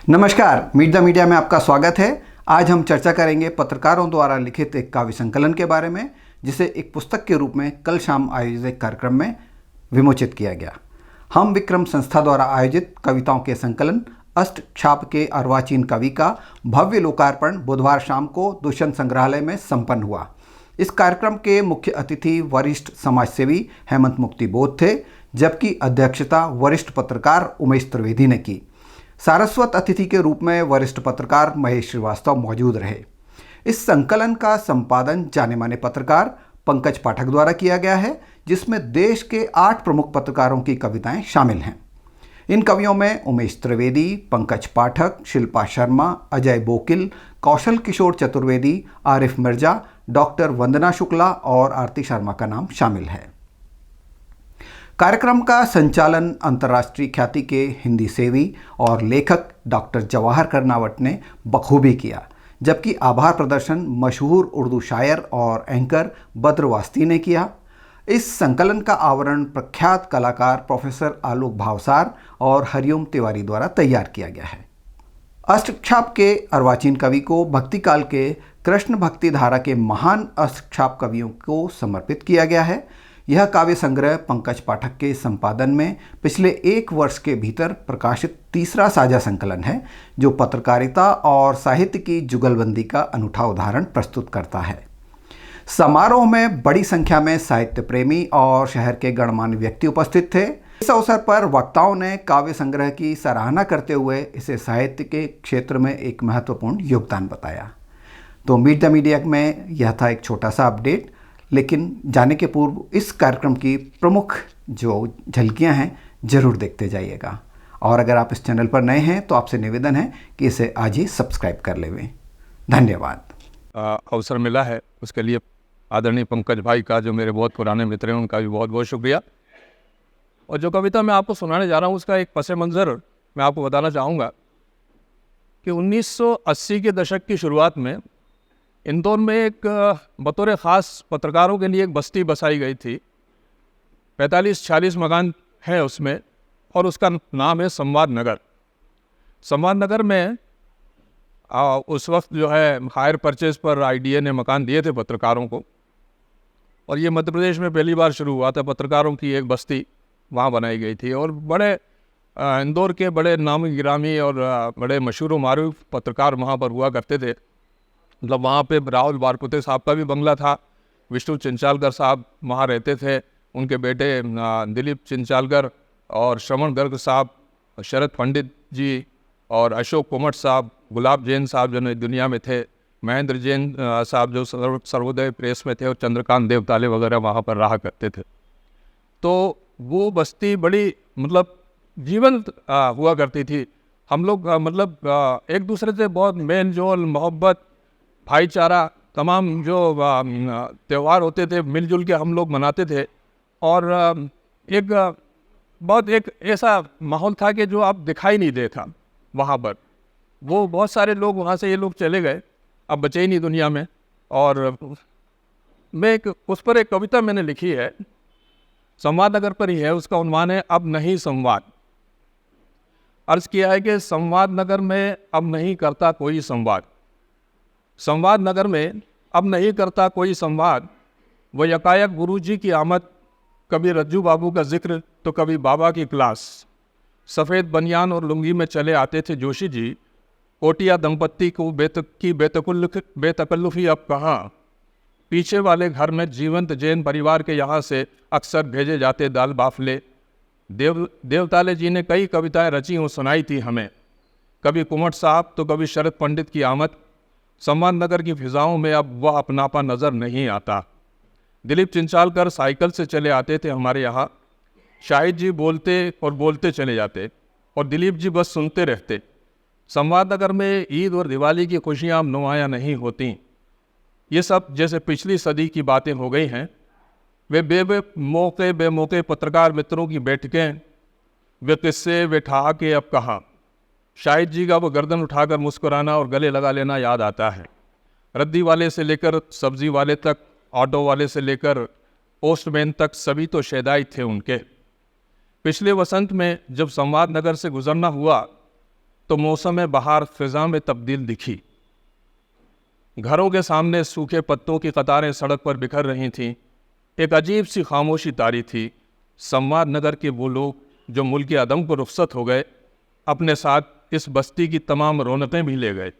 नमस्कार, meet the media में आपका स्वागत है। आज हम चर्चा करेंगे पत्रकारों द्वारा लिखित एक काव्य संकलन के बारे में, जिसे एक पुस्तक के रूप में कल शाम आयोजित कार्यक्रम में विमोचित किया गया। हम विक्रम संस्था द्वारा आयोजित कविताओं के संकलन अष्टछाप के अर्वाचीन कवि का भव्य लोकार्पण बुधवार शाम को दुष्यंत संग्रहालय में संपन्न हुआ। इस कार्यक्रम के मुख्य अतिथि वरिष्ठ समाजसेवी हेमंत मुक्ति बोध थे, जबकि अध्यक्षता वरिष्ठ पत्रकार उमेश त्रिवेदी ने की। सारस्वत अतिथि के रूप में वरिष्ठ पत्रकार महेश श्रीवास्तव मौजूद रहे। इस संकलन का संपादन जाने माने पत्रकार पंकज पाठक द्वारा किया गया है, जिसमें देश के 8 प्रमुख पत्रकारों की कविताएं शामिल हैं। इन कवियों में उमेश त्रिवेदी, पंकज पाठक, शिल्पा शर्मा, अजय बोकिल, कौशल किशोर चतुर्वेदी, आरिफ मिर्जा, डॉक्टर वंदना शुक्ला और आरती शर्मा का नाम शामिल है। कार्यक्रम का संचालन अंतर्राष्ट्रीय ख्याति के हिंदी सेवी और लेखक डॉक्टर जवाहर कर्नावट ने बखूबी किया, जबकि आभार प्रदर्शन मशहूर उर्दू शायर और एंकर बद्र वास्ती ने किया। इस संकलन का आवरण प्रख्यात कलाकार प्रोफेसर आलोक भावसार और हरिओम तिवारी द्वारा तैयार किया गया है। अष्टछाप के अर्वाचीन कवि को भक्तिकाल के कृष्ण भक्ति धारा के महान अष्टछाप कवियों को समर्पित किया गया है। यह काव्य संग्रह पंकज पाठक के संपादन में पिछले 1 वर्ष के भीतर प्रकाशित तीसरा साझा संकलन है, जो पत्रकारिता और साहित्य की जुगलबंदी का अनूठा उदाहरण प्रस्तुत करता है। समारोह में बड़ी संख्या में साहित्य प्रेमी और शहर के गणमान्य व्यक्ति उपस्थित थे। इस अवसर पर वक्ताओं ने काव्य संग्रह की सराहना करते हुए इसे साहित्य के क्षेत्र में एक महत्वपूर्ण योगदान बताया। तो मीट द मीडिया में यह था एक छोटा सा अपडेट, लेकिन जाने के पूर्व इस कार्यक्रम की प्रमुख जो झलकियां हैं जरूर देखते जाइएगा। और अगर आप इस चैनल पर नए हैं तो आपसे निवेदन है कि इसे आज ही सब्सक्राइब कर लेवें। धन्यवाद। अवसर मिला है उसके लिए आदरणीय पंकज भाई का, जो मेरे बहुत पुराने मित्र हैं, उनका भी बहुत बहुत शुक्रिया। और जो कविता मैं आपको सुनाने जा रहा हूँ उसका एक पस मंज़र मैं आपको बताना चाहूँगा कि 1980 के दशक की शुरुआत में इंदौर में एक बतौर ख़ास पत्रकारों के लिए एक बस्ती बसाई गई थी। 45-46 मकान हैं उसमें, और उसका नाम है संवाद नगर। संवाद नगर में उस वक्त जो है हायर परचेज पर आईडीए ने मकान दिए थे पत्रकारों को, और ये मध्य प्रदेश में पहली बार शुरू हुआ था। पत्रकारों की एक बस्ती वहाँ बनाई गई थी, और बड़े इंदौर के बड़े नामी गिरामी और बड़े मशहूर व मारूफ पत्रकार वहाँ पर हुआ करते थे। मतलब वहाँ पे राहुल बारपुते साहब का भी बंगला था, विष्णु चिंचालकर साहब वहाँ रहते थे, उनके बेटे दिलीप चिंचालकर और श्रवण गर्ग साहब, शरद पंडित जी और अशोक कुमट साहब, गुलाब जैन साहब जो दुनिया में थे, महेंद्र जैन साहब जो सर्वोदय प्रेस में थे, और चंद्रकांत देवताले वगैरह वहाँ पर रहा करते थे। तो वो बस्ती बड़ी मतलब जीवंत हुआ करती थी। हम लोग एक दूसरे से बहुत मेल जोल, मोहब्बत, भाईचारा, तमाम जो त्यौहार होते थे मिलजुल के हम लोग मनाते थे। और एक ऐसा माहौल था कि जो अब दिखाई नहीं देता वहाँ पर। वो बहुत सारे लोग वहाँ से ये लोग चले गए, अब बचे ही नहीं दुनिया में। और मैं उस पर एक कविता मैंने लिखी है, संवाद नगर पर ही है, उसका उन्वान है अब नहीं संवाद। अर्ज किया है कि संवाद नगर में अब नहीं करता कोई संवाद। संवाद नगर में अब नहीं करता कोई संवाद। वो यकायक गुरुजी की आमद, कभी रज्जू बाबू का जिक्र तो कभी बाबा की क्लास। सफ़ेद बनियान और लुंगी में चले आते थे जोशी जी। कोटिया दंपत्ति को बेतकल्लुफ़ी अब कहाँ। पीछे वाले घर में जीवंत जैन परिवार के यहाँ से अक्सर भेजे जाते दाल बाफले। देवताले जी ने कई कविताएं रची और सुनाई थी हमें, कभी कुमट साहब तो कभी शरद पंडित की आमद। संवाद नगर की फिजाओं में अब वह अपनापा नज़र नहीं आता। दिलीप चिंचालकर साइकिल से चले आते थे हमारे यहाँ। शाहिद जी बोलते और बोलते चले जाते, और दिलीप जी बस सुनते रहते। संवाद नगर में ईद और दिवाली की खुशियाँ अब नुमायाँ नहीं होती। ये सब जैसे पिछली सदी की बातें हो गई हैं। वे बेमौके पत्रकार मित्रों की बैठकें, वे किस्से, वे ठहाके अब कहाँ। शाहिद जी का वो गर्दन उठाकर मुस्कुराना और गले लगा लेना याद आता है। रद्दी वाले से लेकर सब्जी वाले तक, ऑटो वाले से लेकर पोस्टमैन तक सभी तो शैदाई थे उनके। पिछले वसंत में जब संवाद नगर से गुजरना हुआ तो मौसम बहार फिजा में तब्दील दिखी। घरों के सामने सूखे पत्तों की कतारें सड़क पर बिखर रही थीं। एक अजीब सी खामोशी तारी थी। संवाद नगर के वो लोग जो मुल्क अदम को रुखसत हो गए, अपने साथ इस बस्ती की तमाम रौनकें भी ले गए।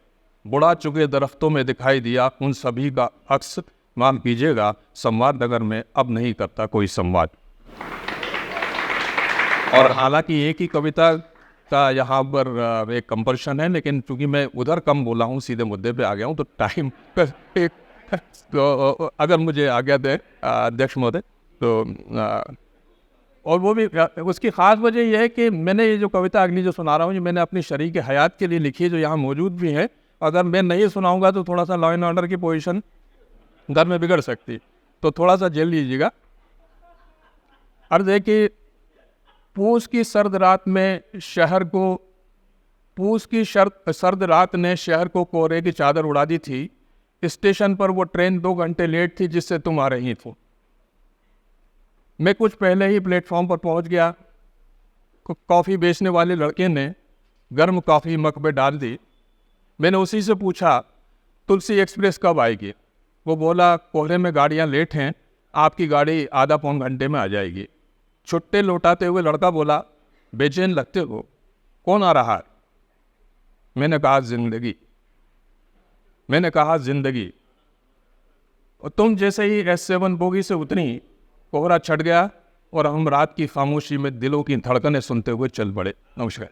बुढ़ा चुके दरख्तों में दिखाई दिया उन सभी का अक्स। माफ़ कीजिएगा, संवाद नगर में अब नहीं करता कोई संवाद। और हालांकि एक ही कविता का यहाँ पर एक कंपल्शन है, लेकिन चूंकि मैं उधर कम बोला हूँ, सीधे मुद्दे पे आ गया हूँ, तो टाइम तो अगर मुझे आज्ञा दे अध्यक्ष महोदय, तो और वो भी उसकी ख़ास वजह यह है कि मैंने ये जो कविता अगली जो सुना रहा हूँ, ये मैंने अपनी शरीक हयात के लिए लिखी है, जो यहाँ मौजूद भी है। अगर मैं नहीं सुनाऊँगा तो थोड़ा सा लॉ एंड ऑर्डर की पोजीशन घर में बिगड़ सकती, तो थोड़ा सा झेल लीजिएगा। अर्ज़ है कि पूस की सर्द रात ने शहर को कोहरे की चादर उड़ा दी थी। स्टेशन पर वो ट्रेन 2 घंटे लेट थी जिससे तुम आ रही थी। मैं कुछ पहले ही प्लेटफॉर्म पर पहुंच गया। कॉफ़ी बेचने वाले लड़के ने गर्म कॉफ़ी मग में डाल दी। मैंने उसी से पूछा, तुलसी एक्सप्रेस कब आएगी? वो बोला, कोहरे में गाड़ियां लेट हैं, आपकी गाड़ी आधा पौन घंटे में आ जाएगी। छुट्टे लौटाते हुए लड़का बोला, बेचैन लगते हो, कौन आ रहा है? मैंने कहा जिंदगी। और तुम जैसे ही S7 बोगी से उतरी, कोहरा छट गया और हम रात की खामोशी में दिलों की धड़कनें सुनते हुए चल पड़े। नमस्कार।